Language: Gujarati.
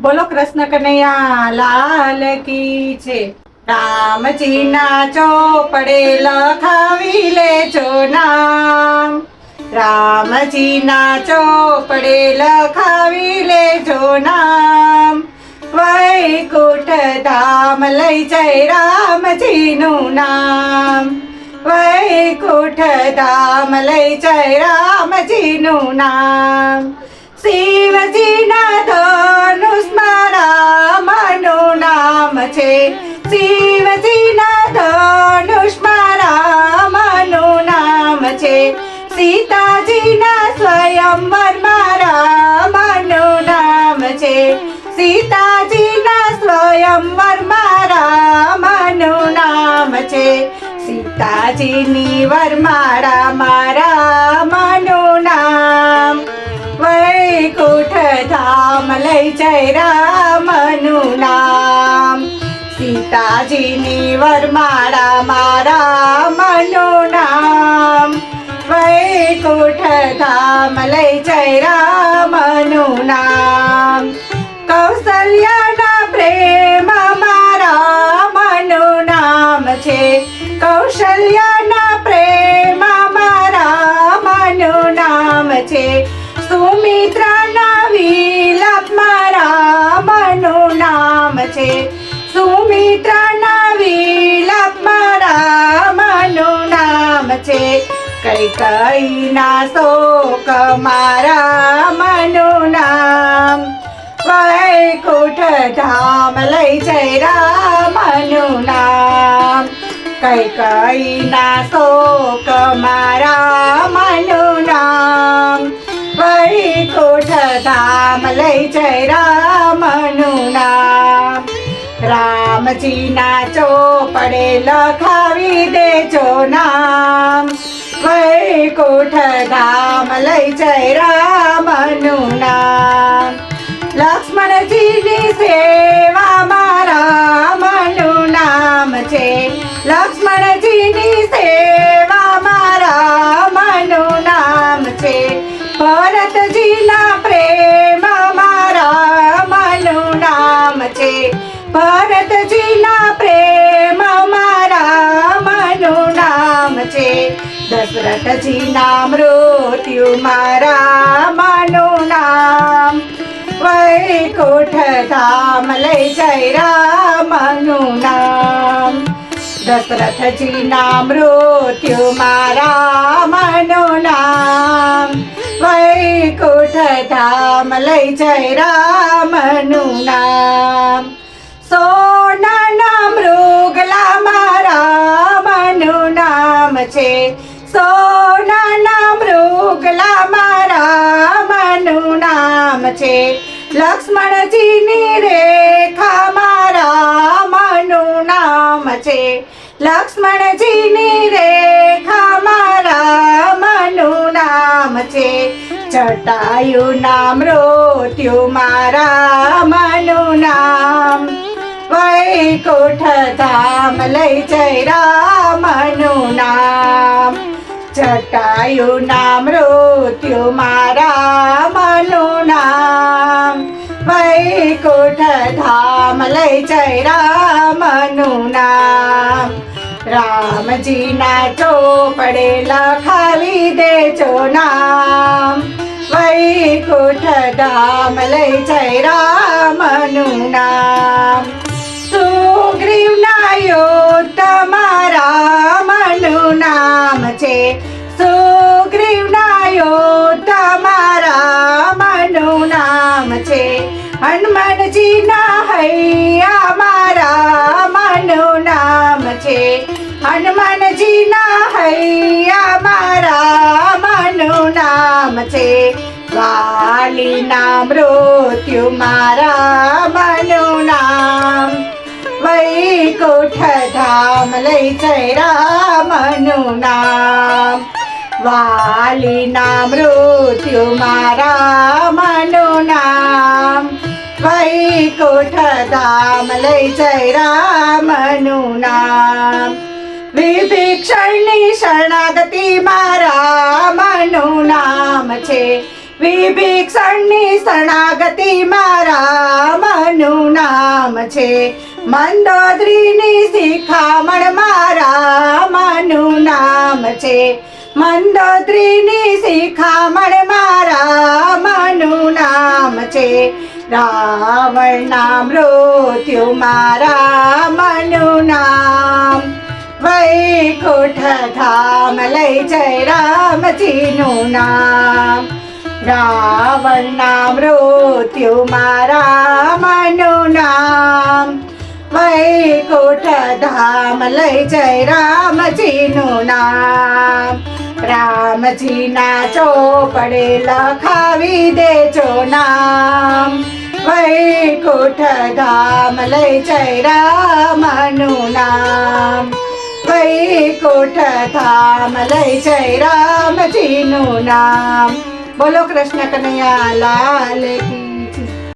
બોલો કૃષ્ણ કનૈયા લાલ કી છે. રામજી ના ચોપડે લખાવી લેજો નામ. રામજી ના ચોપડે લખાવી લેજો નામ. વૈકુંઠ ધામ લઈ જાય રામજીનું નામ. વૈકુંઠ ધામ લઈ જાય રામજીનું નામ. શિવજીના ધનુષમાં રામનું નામ છે. શિવજીના ધનુષમાં રામનું નામ છે. સીતાજીના સ્વયંવરમાં રામનું નામ છે. સીતાજીના સ્વયંવરમાં રામનું નામ છે. સીતાજીની વરમાળામાં રામનું નામ. વૈકુંઠ ધામ લઈ જાય રામનું નામ. સીતાજીની વરમાળામાં રામનું નામ. વૈકુંઠ ધામ લઈ જાય રામનું નામ. કૌશલ્યાના પ્રેમમાં રામનું નામ છે. કૌશલ્યાના પ્રેમમાં રામનું નામ છે. સુમિત્રાના વિલાપમાં રામનું નામ છે. સુમિત્રાના વિલાપમાં રામનું નામ છે. કૈકેયીના શોકમાં રામનું નામ. વૈકુંઠ ધામ લઈ જાય રામનું નામ. કૈકેયીના શોકમાં રામનું નામ. વૈકુંઠ ધામ લઈ જાય રામનું નામ. રામજીના ચોપડે લખાવી દેજો નામ. વૈકુંઠ ધામ લઈ જાય રામનું નામ. લક્ષ્મણજીની સેવામાં રામનું નામ છે. લક્ષ્મણજીની સેવામાં રામનું નામ છે. ભરતજીના પ્રેમમાં રામનું નામ છે. ભરતજીના પ્રેમમાં રામનું નામ છે. દશરથજીના મૃત્યુમાં રામનું નામ. વૈકુંઠ ધામ લઈ જાય રામનું નામ. દશરથજીના મૃત્યુમાં રામનું નામ. વૈકુંઠ ધામ લઈ જાય રામનું નામ. સોનાના મૃગલામાં રામનું નામ છે. સોનાના મૃગલામાં રામનું નામ છે. લક્ષ્મણજીની રેખામાં રામનું નામ છે. લક્ષ્મણજીની રેખામાં રામનું નામ છે. જટાયુના મૃત્યુમાં રામનું નામ. વૈકુંઠ ધામ લઈ જાય રામનું નામ. જટાયુના મૃત્યુમાં રામનું નામ. વૈકુંઠ ધામ લઈ જાય રામનું નામ. રામજીના ચોપડે લખાવી દેજો નામ. વૈકુંઠ ધામ લઈ જાય રામનું નામ. સુગ્રીવના યુદ્ધમાં રામનું નામ છે. સુગ્રીવના યુદ્ધમાં રામનું નામ છે. હનુમાનજીના હૈયામાં રામનું નામ છે. હનુમાનજીના હૈયામાં રામનું નામ છે. વાલીના મૃત્યુમાં રામનું નામ. વૈકુંઠ ધામ લઈ જાય રામનું નામ. વાલીના મૃત્યુમાં રામનું નામ. વૈકુંઠ ધામ લઈ જાય રામનું નામ. વિભીષણની શરણાગતિમાં રામનું નામ છે. વિભીક્ષણની શરણાગતિ રામનું નામ છે. મંદોદરીની શિખામણ રામનું નામ છે. મંદોદરીની શિખામણ રામનું નામ છે. રાવણના મૃત્યુમાં રામનું નામ. વૈકુંઠ ધામ લઈ જય રામજીનું નામ. રાવણના મૃત્યુમાં રામનું નામ. વૈકુંઠ ધામ લઈ જય રામજીનું નામ. રામજીના ચોપડે લખાવી દેજો નામ. વૈકુંઠ ધામ લઈ જય રામનું નામ. વૈકુંઠ ધામ લઈ જય રામજીનું નામ. બોલો કૃષ્ણ કનૈયા લાલ કી.